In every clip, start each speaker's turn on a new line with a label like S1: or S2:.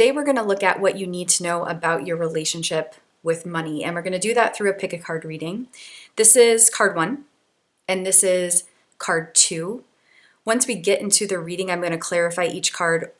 S1: Today we're going to look at what you need to know about your relationship with money, and we're going to do that through a pick a card reading. This is card 1, and this is card 2. Once we get into the reading, I'm going to clarify each card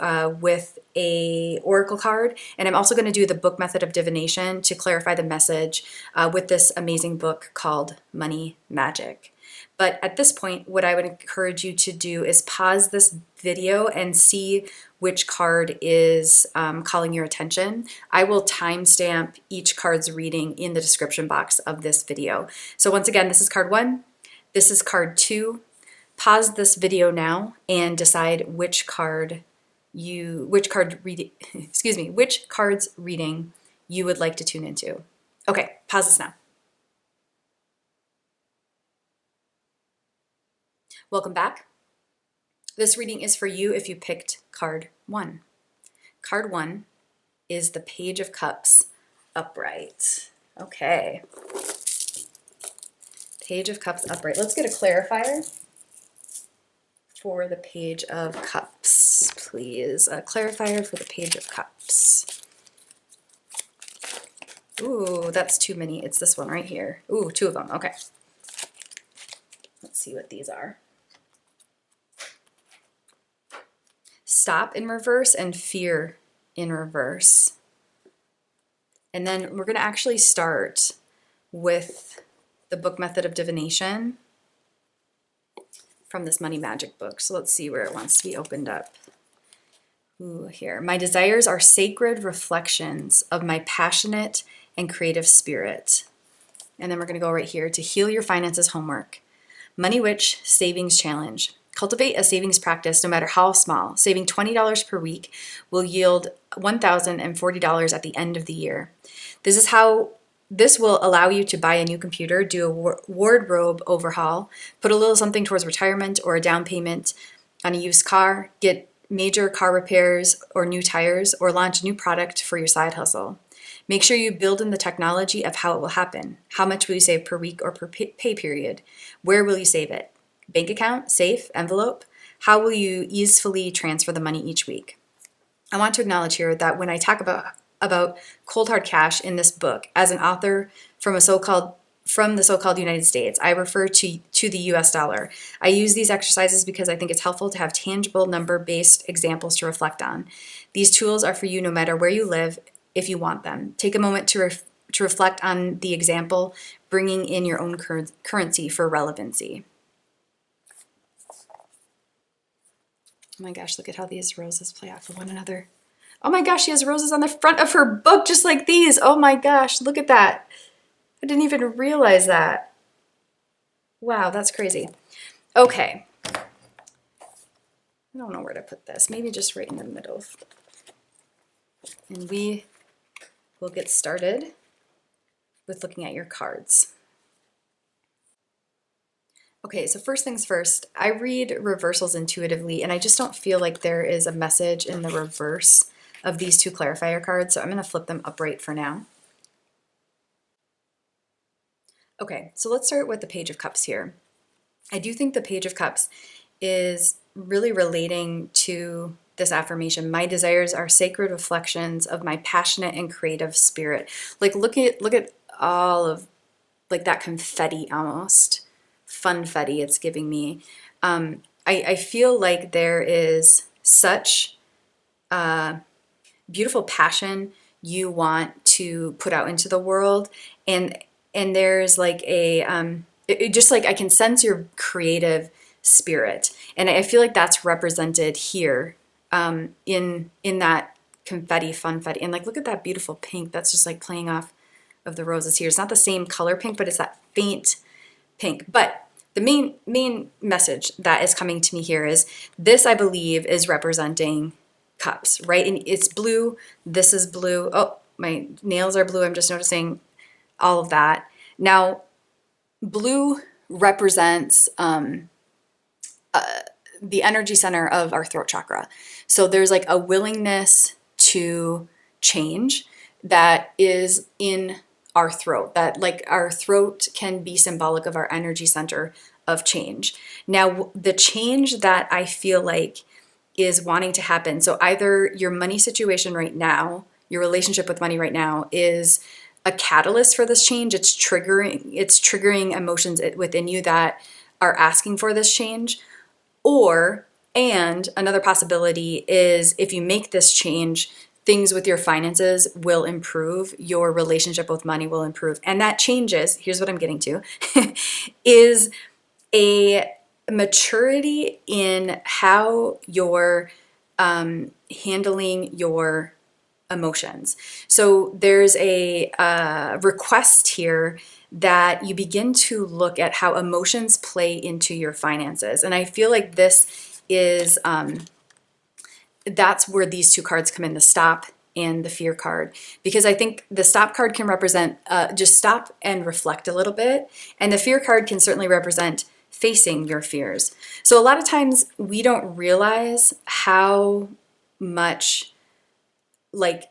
S1: with a oracle card, and I'm also going to do the book method of divination to clarify the message with this amazing book called Money Magic. But at this point, what I would encourage you to do is pause this video and see which card is calling your attention. I will timestamp each card's reading in the description box of this video. So once again, this is card 1, this is card 2. Pause this video now and decide which card's reading you would like to tune into. Okay, pause this now. Welcome back. This reading is for you if you picked card 1. Card 1 is the Page of Cups upright. Okay. Page of Cups upright. Let's get a clarifier for the Page of Cups, please. A clarifier for the Page of Cups. Ooh, that's too many. It's this one right here. Ooh, 2 of them. Okay. Let's see what these are. Stop in reverse and fear in reverse. And then we're going to actually start with the book method of divination from this Money Magic book. So let's see where it wants to be opened up. Ooh, here. My desires are sacred reflections of my passionate and creative spirit. And then we're going to go right here to heal your finances homework. Money Witch Savings Challenge. Cultivate a savings practice no matter how small. Saving $20 per week will yield $1,040 at the end of the year. This will allow you to buy a new computer, do a wardrobe overhaul, put a little something towards retirement or a down payment on a used car, get major car repairs or new tires, or launch a new product for your side hustle. Make sure you build in the technology of how it will happen. How much will you save per week or per pay period? Where will you save it? Bank account, safe, envelope? How will you easily transfer the money each week? I want to acknowledge here that when I talk about cold hard cash in this book, as an author from the so-called United States, I refer to the US dollar. I use these exercises because I think it's helpful to have tangible number-based examples to reflect on. These tools are for you no matter where you live if you want them. Take a moment to reflect on the example, bringing in your own currency for relevancy. Oh my gosh, look at how these roses play out for one another. Oh my gosh, she has roses on the front of her book just like these. Oh my gosh, look at that. I didn't even realize that. Wow, that's crazy. Okay. I don't know where to put this. Maybe just right in the middle. And we will get started with looking at your cards. Okay, so first things first, I read reversals intuitively, and I just don't feel like there is a message in the reverse of these 2 clarifier cards, so I'm going to flip them upright for now. Okay, so let's start with the Page of Cups here. I do think the Page of Cups is really relating to this affirmation. My desires are sacred reflections of my passionate and creative spirit. Like look at all of like that confetti almost. Funfetti it's giving me. I feel like there is such beautiful passion you want to put out into the world, and there's like just like I can sense your creative spirit, and I feel like that's represented here in that confetti, funfetti, and like look at that beautiful pink that's just like playing off of the roses here. It's not the same color pink, but it's that faint pink. But the main message that is coming to me here is this, I believe, is representing cups, right? And it's blue. This is blue. Oh, my nails are blue. I'm just noticing all of that. Now, blue represents the energy center of our throat chakra. So there's like a willingness to change that is in our throat, that like our throat can be symbolic of our energy center of change. Now, the change that I feel like is wanting to happen. So either your money situation right now, your relationship with money right now is a catalyst for this change. It's triggering emotions within you that are asking for this change. And another possibility is if you make this change, things with your finances will improve, your relationship with money will improve. And that changes, here's what I'm getting to, is a maturity in how you're handling your emotions. So there's a request here that you begin to look at how emotions play into your finances. And I feel like this is, that's where these two cards come in, the stop and the fear card. Because I think the stop card can represent just stop and reflect a little bit. And the fear card can certainly represent facing your fears. So a lot of times we don't realize how much, like,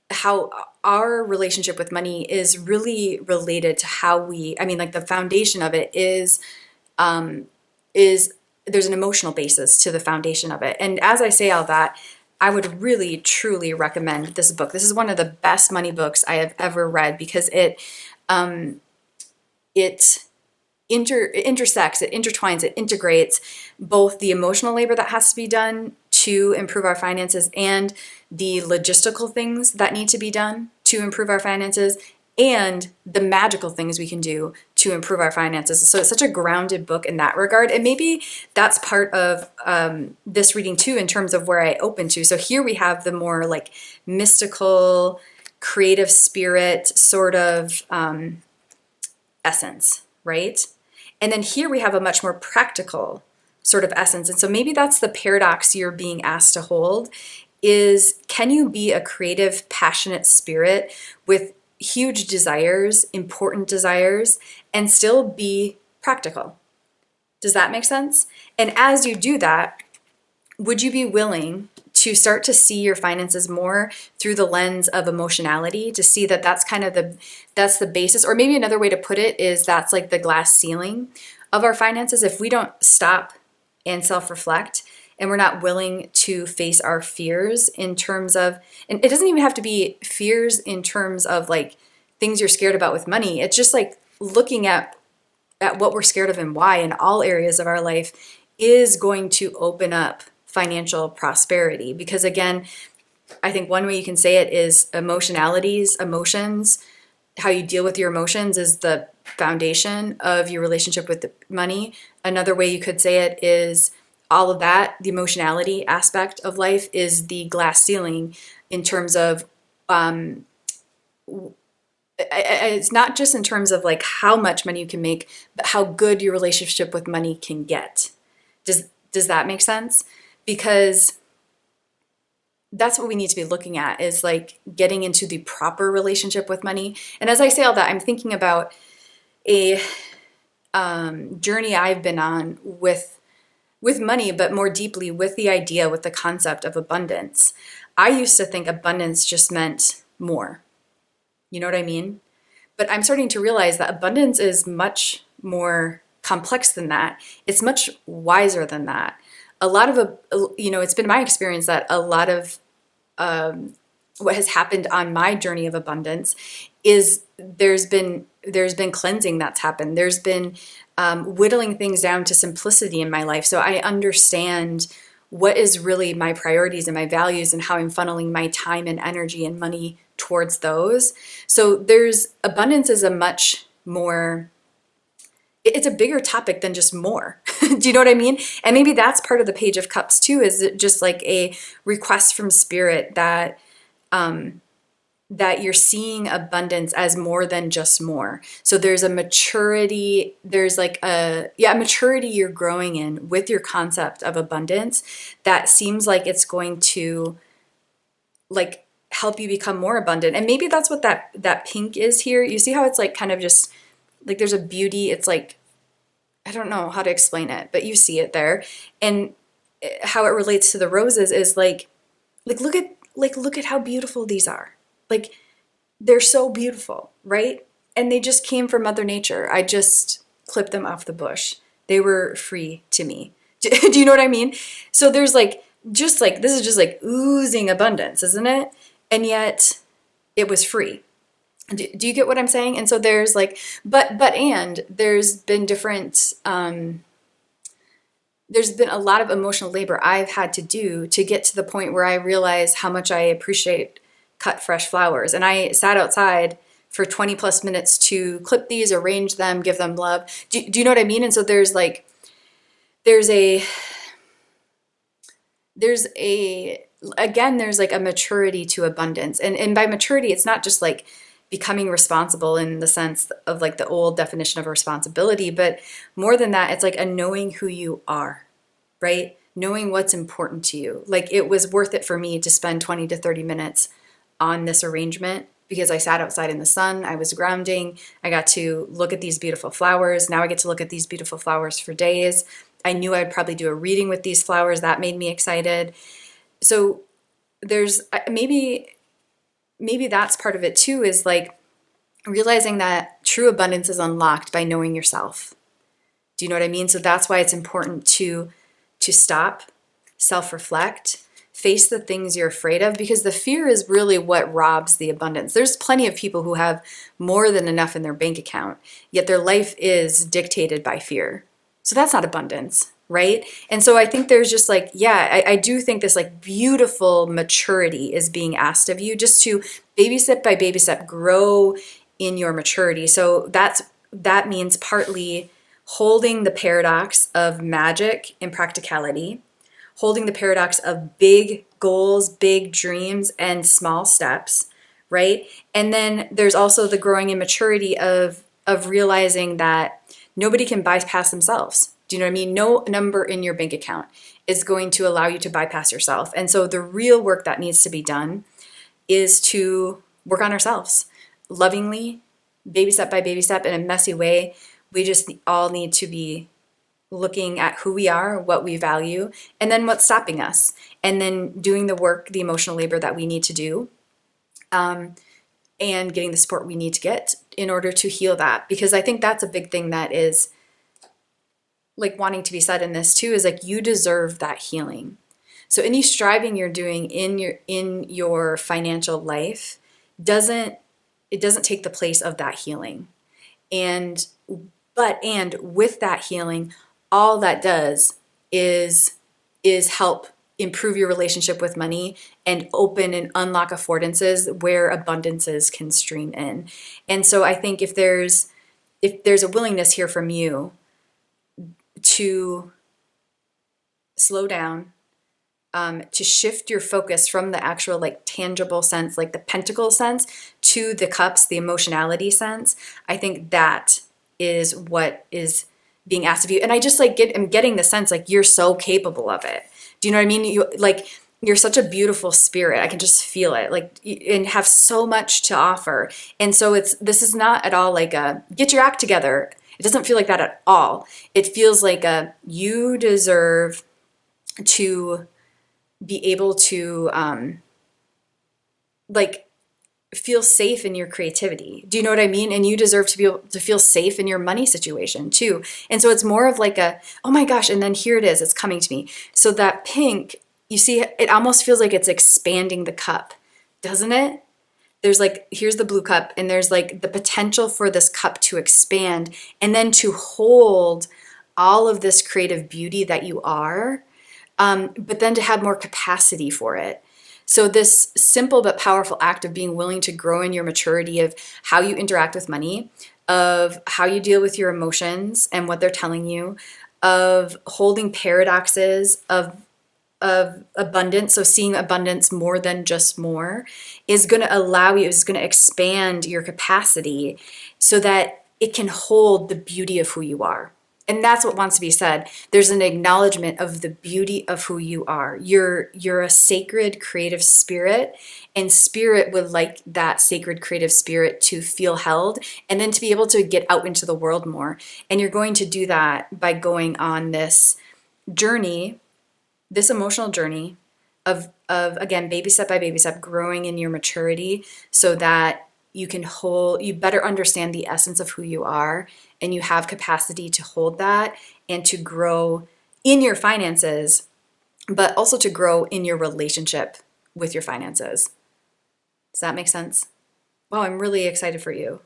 S1: how our relationship with money is really related to how we, I mean, like the foundation of it is there's an emotional basis to the foundation of it. And as I say all that, I would really, truly recommend this book. This is one of the best money books I have ever read because it intersects, it intertwines, it integrates both the emotional labor that has to be done to improve our finances and the logistical things that need to be done to improve our finances and the magical things we can do to improve our finances. So it's such a grounded book in that regard. And maybe that's part of this reading too, in terms of where I open to. So here we have the more like mystical, creative spirit sort of essence, right? And then here we have a much more practical sort of essence. And so maybe that's the paradox you're being asked to hold is, can you be a creative, passionate spirit with huge desires, important desires, and still be practical? Does that make sense? And as you do that, would you be willing to start to see your finances more through the lens of emotionality, to see that that's kind of that's the basis? Or maybe another way to put it is that's like the glass ceiling of our finances. If we don't stop and self-reflect, and we're not willing to face our fears in terms of, and it doesn't even have to be fears in terms of like things you're scared about with money. It's just like looking at what we're scared of and why in all areas of our life is going to open up financial prosperity. Because again, I think one way you can say it is emotions, how you deal with your emotions is the foundation of your relationship with the money. Another way you could say it is all of that, the emotionality aspect of life is the glass ceiling in terms of, it's not just in terms of like how much money you can make, but how good your relationship with money can get. Does that make sense? Because that's what we need to be looking at, is like getting into the proper relationship with money. And as I say all that, I'm thinking about a journey I've been on with money, but more deeply with the idea, with the concept of abundance. I used to think abundance just meant more. You know what I mean? But I'm starting to realize that abundance is much more complex than that. It's much wiser than that. A lot of, it's been my experience that a lot of what has happened on my journey of abundance is there's been cleansing that's happened. There's been whittling things down to simplicity in my life. So I understand what is really my priorities and my values and how I'm funneling my time and energy and money towards those. So abundance is a much more, it's a bigger topic than just more. Do you know what I mean? And maybe that's part of the Page of Cups too, is it just like a request from Spirit that that you're seeing abundance as more than just more. So there's a maturity, there's like a maturity you're growing in with your concept of abundance that seems like it's going to like help you become more abundant. And maybe that's what that pink is here. You see how it's like kind of just like there's a beauty. It's like, I don't know how to explain it, but you see it there. And how it relates to the roses is like look at how beautiful these are. Like, they're so beautiful, right? And they just came from Mother Nature. I just clipped them off the bush. They were free to me. Do you know what I mean? So there's like just like, this is just like oozing abundance, isn't it? And yet it was free. Do you get what I'm saying? And so there's like, and there's been different, there's been a lot of emotional labor I've had to do to get to the point where I realize how much I appreciate cut fresh flowers. And I sat outside for 20 plus minutes to clip these, arrange them, give them love. Do you know what I mean? And so there's like, there's a, again, there's like a maturity to abundance. And by maturity, it's not just like becoming responsible in the sense of like the old definition of responsibility, but more than that, it's like a knowing who you are, right? Knowing what's important to you. Like it was worth it for me to spend 20 to 30 minutes on this arrangement because I sat outside in the sun, I was grounding, I got to look at these beautiful flowers. Now I get to look at these beautiful flowers for days. I knew I'd probably do a reading with these flowers. That made me excited. So there's maybe that's part of it too, is like realizing that true abundance is unlocked by knowing yourself. Do you know what I mean? So that's why it's important to stop, self-reflect, face the things you're afraid of, because the fear is really what robs the abundance. There's plenty of people who have more than enough in their bank account, yet their life is dictated by fear. So that's not abundance, right? And so I think there's just like, yeah, I do think this like beautiful maturity is being asked of you, just to baby step by baby step grow in your maturity. So that means partly holding the paradox of magic and practicality, holding the paradox of big goals, big dreams, and small steps, right? And then there's also the growing in maturity of realizing that nobody can bypass themselves. Do you know what I mean? No number in your bank account is going to allow you to bypass yourself. And so the real work that needs to be done is to work on ourselves lovingly, baby step by baby step, in a messy way. We just all need to be looking at who we are, what we value, and then what's stopping us, and then doing the work, the emotional labor that we need to do, and getting the support we need to get in order to heal that. Because I think that's a big thing that is like wanting to be said in this too, is like you deserve that healing. So any striving you're doing in your financial life doesn't take the place of that healing. And with that healing, all that does is help improve your relationship with money and open and unlock affordances where abundances can stream in. And so I think if there's a willingness here from you to slow down, to shift your focus from the actual like tangible sense, like the pentacle sense, to the cups, the emotionality sense, I think that is what is being asked of you. And I just like I'm getting the sense like you're so capable of it. Do you know what I mean? You're such a beautiful spirit. I can just feel it, like, and have so much to offer. And so this is not at all like a get your act together. It doesn't feel like that at all. It feels like you deserve to be able to like feel safe in your creativity. Do you know what I mean? And you deserve to be able to feel safe in your money situation too. And so it's more of like oh my gosh, and then here it is, it's coming to me. So that pink, you see, it almost feels like it's expanding the cup, doesn't it? There's like, here's the blue cup, and there's like the potential for this cup to expand and then to hold all of this creative beauty that you are, but then to have more capacity for it. So this simple but powerful act of being willing to grow in your maturity of how you interact with money, of how you deal with your emotions and what they're telling you, of holding paradoxes of abundance, so seeing abundance more than just more, is going to expand your capacity so that it can hold the beauty of who you are. And that's what wants to be said. There's an acknowledgement of the beauty of who you are. You're a sacred creative spirit, and spirit would like that sacred creative spirit to feel held and then to be able to get out into the world more. And you're going to do that by going on this journey, this emotional journey of again, baby step by baby step, growing in your maturity so that you better understand the essence of who you are, and you have capacity to hold that and to grow in your finances but also to grow in your relationship with your finances. Does that make sense? Wow, I'm really excited for you.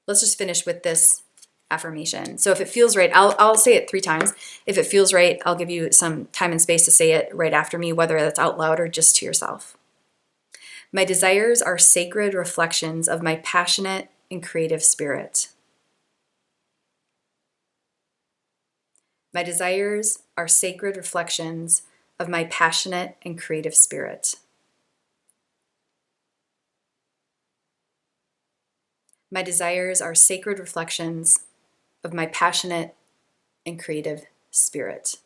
S1: Let's just finish with this affirmation. So if it feels right, I'll say it 3 times. If it feels right, I'll give you some time and space to say it right after me, whether that's out loud or just to yourself. My desires are sacred reflections of my passionate and creative spirit. My desires are sacred reflections of my passionate and creative spirit. My desires are sacred reflections of my passionate and creative spirit.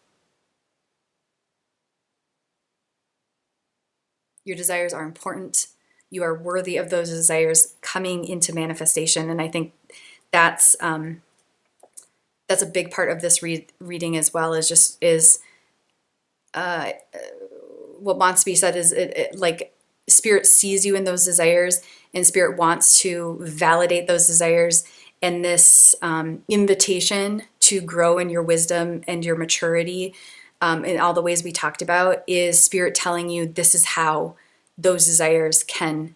S1: Your desires are important. You are worthy of those desires coming into manifestation. And I think that's a big part of this reading as well, is what wants to be said is like Spirit sees you in those desires, and Spirit wants to validate those desires. And this invitation to grow in your wisdom and your maturity in all the ways we talked about is Spirit telling you this is how those desires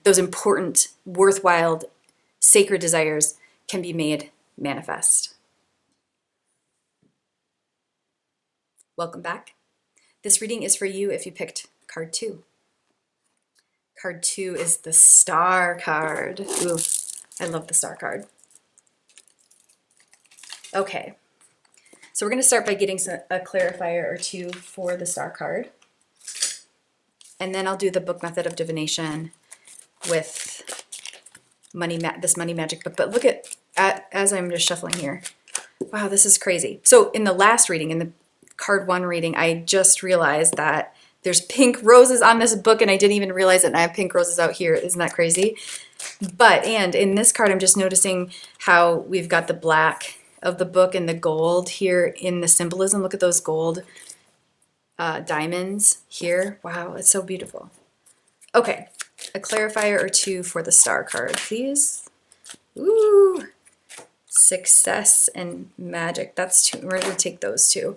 S1: those important, worthwhile, sacred desires can be made manifest. Welcome back. This reading is for you if you picked card 2. Card 2 is the Star card. Ooh, I love the Star card. Okay, so we're going to start by getting a clarifier or 2 for the Star card. And then I'll do the book method of divination with this money magic book. But look at as I'm just shuffling here. Wow, this is crazy. So in the last reading, in the card 1 reading, I just realized that there's pink roses on this book, and I didn't even realize it, and I have pink roses out here. Isn't that crazy? And in this card, I'm just noticing how we've got the black of the book and the gold here in the symbolism. Look at those gold diamonds here. Wow, it's so beautiful. Okay, a clarifier or 2 for the Star card, please. Ooh, success and magic. That's 2. We're going to take those 2.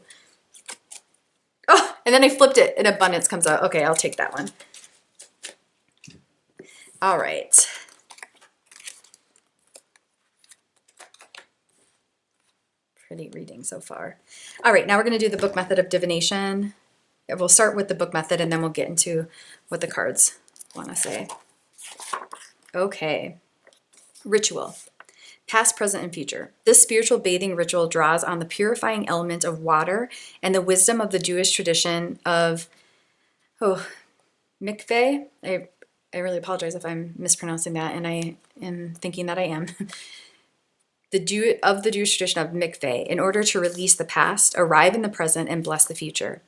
S1: Oh, and then I flipped it and abundance comes out. Okay, I'll take that one. All right. Pretty reading so far. All right, now we're going to do the book method of divination. We'll start with the book method and then we'll get into what the cards want to say. Okay. Ritual. Past, present, and future. This spiritual bathing ritual draws on the purifying element of water and the wisdom of the Jewish tradition of mikveh. I really apologize if I'm mispronouncing that, and I am thinking that I am. The Jewish tradition of mikveh, in order to release the past, arrive in the present, and bless the future.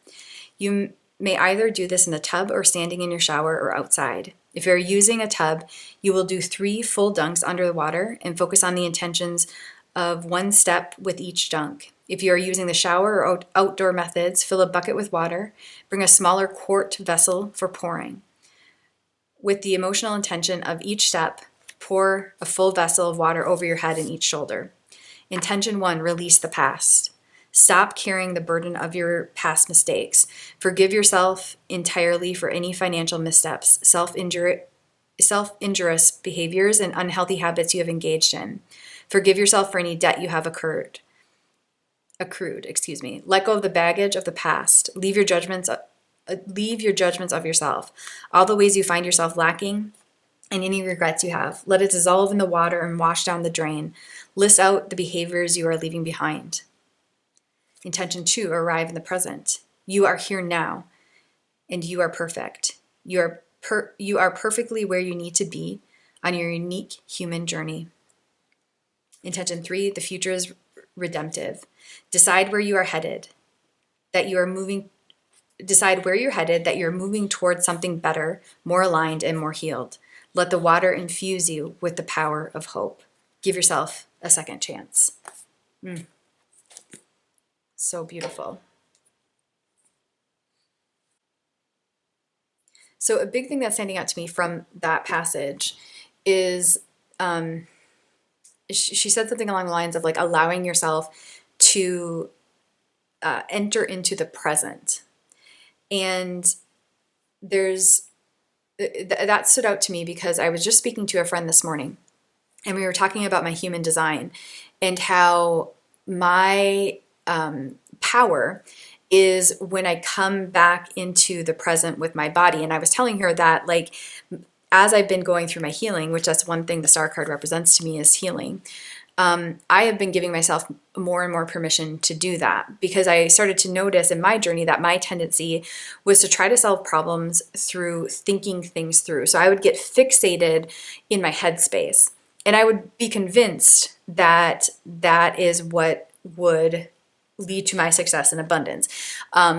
S1: You may either do this in the tub or standing in your shower or outside. If you're using a tub, you will do 3 full dunks under the water and focus on the intentions of 1 step with each dunk. If you are using the shower or outdoor methods, fill a bucket with water. Bring a smaller quart vessel for pouring. With the emotional intention of each step, pour a full vessel of water over your head and each shoulder. Intention 1, release the past. Stop carrying the burden of your past mistakes. Forgive yourself entirely for any financial missteps, self-injurious behaviors, and unhealthy habits you have engaged in. Forgive yourself for any debt you have accrued. Let go of the baggage of the past. Leave your judgments of yourself. All the ways you find yourself lacking and any regrets you have. Let it dissolve in the water and wash down the drain. List out the behaviors you are leaving behind. Intention 2, arrive in the present. You are here now, and you are perfect. You are perfectly where you need to be on your unique human journey. Intention 3, the future is redemptive. Decide where you are headed, that you're moving towards something better, more aligned, and more healed. Let the water infuse you with the power of hope. Give yourself a second chance. So beautiful. So a big thing that's standing out to me from that passage is she said something along the lines of like allowing yourself to enter into the present. And that stood out to me because I was just speaking to a friend this morning, and we were talking about my human design and how my power is when I come back into the present with my body. And I was telling her that, like, as I've been going through my healing, which that's one thing the star card represents to me is healing, I have been giving myself more and more permission to do that, because I started to notice in my journey that my tendency was to try to solve problems through thinking things through. So I would get fixated in my headspace, and I would be convinced that that is what would lead to my success and abundance,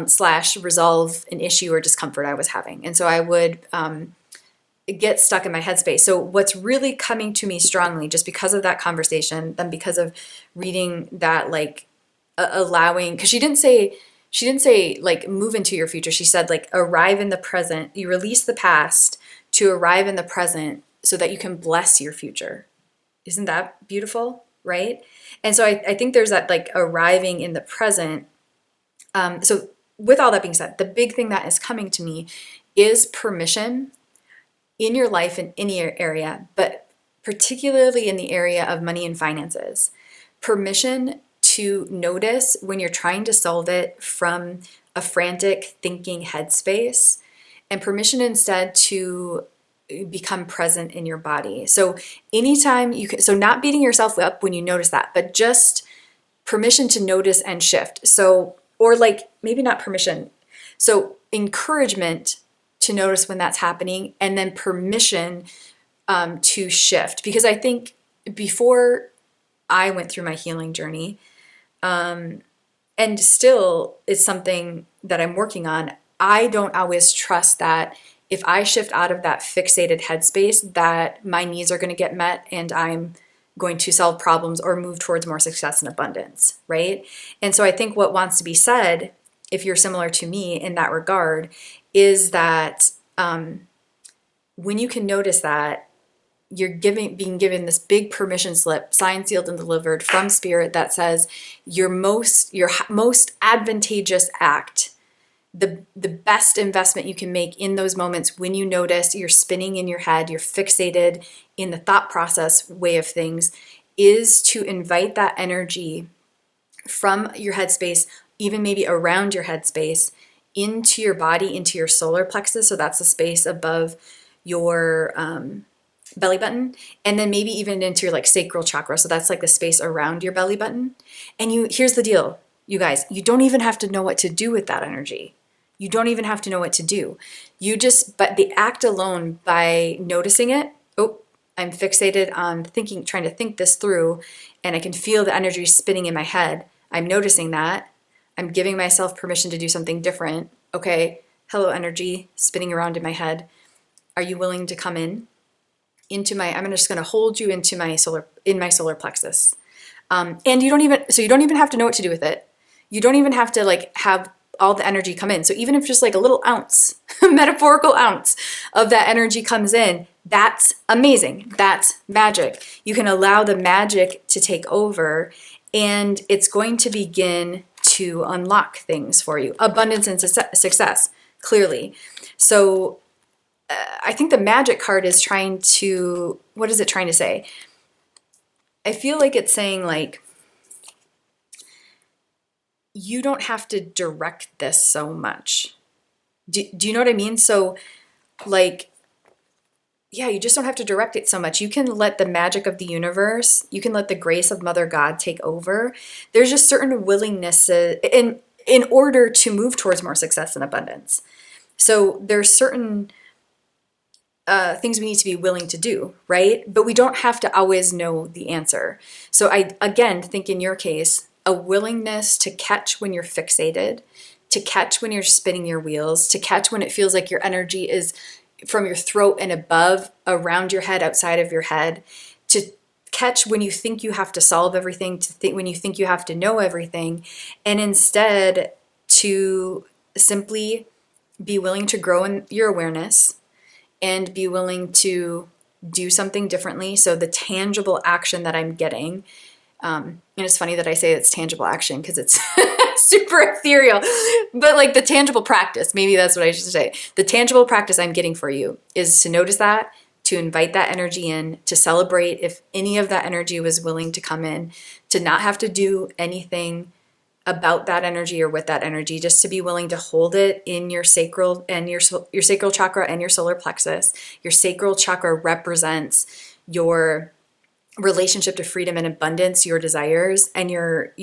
S1: slash resolve an issue or discomfort I was having. And so I would get stuck in my headspace. So what's really coming to me strongly, just because of that conversation, then because of reading that, like, allowing, because she didn't say like move into your future. She said, like, arrive in the present. You release the past to arrive in the present so that you can bless your future. Isn't that beautiful? Right? And so I think there's that, like, arriving in the present. So with all that being said, the big thing that is coming to me is permission in your life in any area, but particularly in the area of money and finances. Permission to notice when you're trying to solve it from a frantic thinking headspace, and permission instead to become present in your body. So anytime you can, so not beating yourself up when you notice that, but just permission to notice and shift. So, or like maybe not permission. So encouragement to notice when that's happening, and then permission to shift. Because I think before I went through my healing journey, and still it's something that I'm working on, I don't always trust that if I shift out of that fixated headspace, that my needs are going to get met and I'm going to solve problems or move towards more success and abundance, right? And so I think what wants to be said, if you're similar to me in that regard, is that when you can notice that, you're being given this big permission slip, signed, sealed, and delivered from Spirit, that says your most advantageous act, the best investment you can make in those moments when you notice you're spinning in your head, you're fixated in the thought process way of things, is to invite that energy from your headspace, even maybe around your headspace, into your body, into your solar plexus. So that's the space above your belly button, and then maybe even into your, like, sacral chakra. So that's like the space around your belly button. And here's the deal, you guys, you don't even have to know what to do with that energy. You don't even have to know what to do. But the act alone, by noticing it, oh, I'm fixated on thinking, trying to think this through, and I can feel the energy spinning in my head. I'm noticing that. I'm giving myself permission to do something different. Okay, hello energy spinning around in my head. Are you willing to come into my, I'm just going to hold you into my solar plexus. And you don't even have to know what to do with it. You don't even have to, like, have all the energy come in. So even if just like a little ounce, metaphorical ounce of that energy comes in, that's amazing. That's magic. You can allow the magic to take over, and it's going to begin to unlock things for you. Abundance and success, clearly. So I think the magic card is trying to, what is it trying to say? I feel like it's saying, like, you don't have to direct this so much. Do you know what I mean? So, like, yeah, you just don't have to direct it so much. You can let the magic of the universe, you can let the grace of Mother God take over. There's just certain willingness in order to move towards more success and abundance. So there's certain things we need to be willing to do, right? But we don't have to always know the answer. So I, again, think in your case, a willingness to catch when you're fixated, to catch when you're spinning your wheels, to catch when it feels like your energy is from your throat and above, around your head, outside of your head, to catch when you think you have to solve everything, when you think you have to know everything, and instead to simply be willing to grow in your awareness and be willing to do something differently. So the tangible action that I'm getting, and it's funny that I say it's tangible action, because it's super ethereal, but like the tangible practice, maybe that's what I should say. The tangible practice I'm getting for you is to notice that, to invite that energy in, to celebrate if any of that energy was willing to come in, to not have to do anything about that energy or with that energy, just to be willing to hold it in your sacral and your sacral chakra and your solar plexus. Your sacral chakra represents your relationship to freedom and abundance, your desires, and your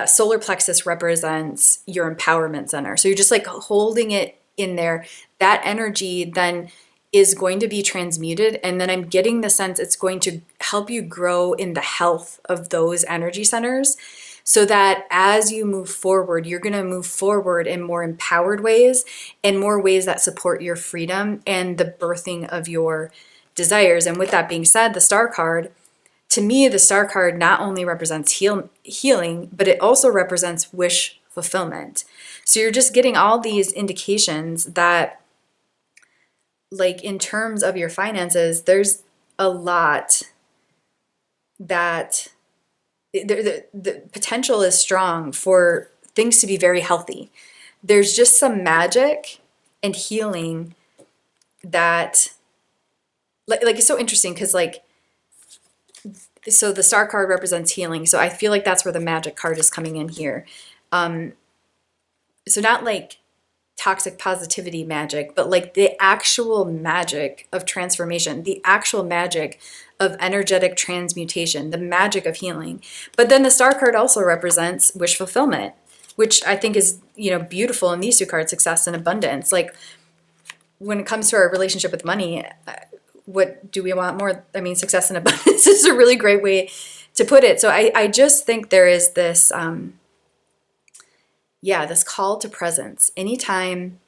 S1: solar plexus represents your empowerment center. So you're just like holding it in there. That energy then is going to be transmuted, and then I'm getting the sense it's going to help you grow in the health of those energy centers, so that as you move forward, you're going to move forward in more empowered ways and more ways that support your freedom and the birthing of your desires. And with that being said, the star card, to me, the star card not only represents healing, but it also represents wish fulfillment. So you're just getting all these indications that, like, in terms of your finances, there's a lot that the potential is strong for things to be very healthy. There's just some magic and healing that, like it's so interesting because, like, so the star card represents healing. So I feel like that's where the magic card is coming in here. So not like toxic positivity magic, but like the actual magic of transformation, the actual magic of energetic transmutation, the magic of healing. But then the star card also represents wish fulfillment, which I think is, beautiful in these two cards, success and abundance. Like, when it comes to our relationship with money, what do we want more? I mean, success and abundance is a really great way to put it. So I just think there is this, this call to presence. Anytime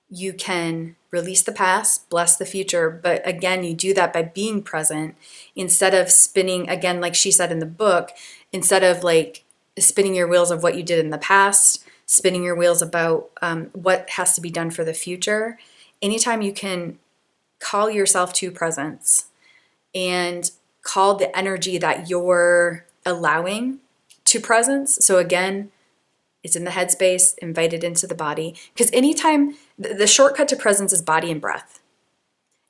S1: you can release the past, bless the future, but again, you do that by being present instead of spinning, again, like she said in the book, instead of like spinning your wheels of what you did in the past, spinning your wheels about what has to be done for the future. Anytime you can call yourself to presence and call the energy that you're allowing to presence. So again, it's in the headspace, invite it into the body. Because anytime, the shortcut to presence is body and breath.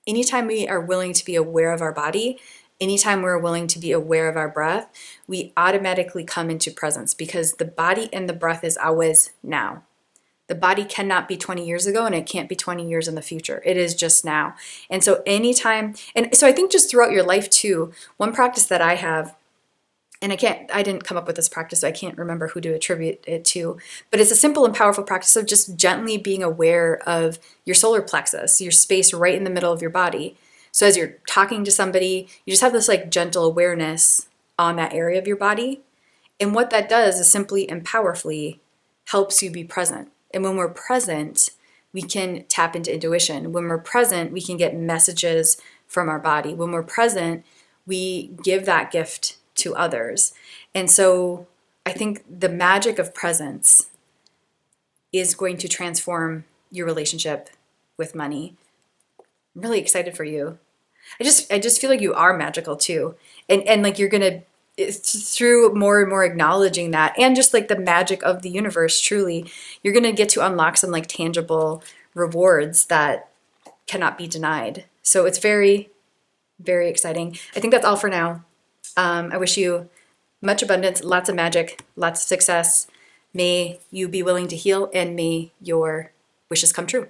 S1: Anytime we are willing to be aware of our body, anytime we're willing to be aware of our breath, we automatically come into presence, because the body and the breath is always now. The body cannot be 20 years ago, and it can't be 20 years in the future. It is just now. And so anytime, and so I think just throughout your life too, one practice that I have, and I didn't come up with this practice, so I can't remember who to attribute it to, but it's a simple and powerful practice of just gently being aware of your solar plexus, your space right in the middle of your body. So as you're talking to somebody, you just have this like gentle awareness on that area of your body. And what that does is simply and powerfully helps you be present. And when we're present, we can tap into intuition. When we're present, we can get messages from our body. When we're present, we give that gift to others. And so I think the magic of presence is going to transform your relationship with money. I'm really excited for you. I just feel like you are magical too. And like you're going to, through more and more acknowledging that, and just like the magic of the universe, truly, you're going to get to unlock some like tangible rewards that cannot be denied. So it's very, very exciting. I think that's all for now. I wish you much abundance, lots of magic, lots of success. May you be willing to heal, and may your wishes come true.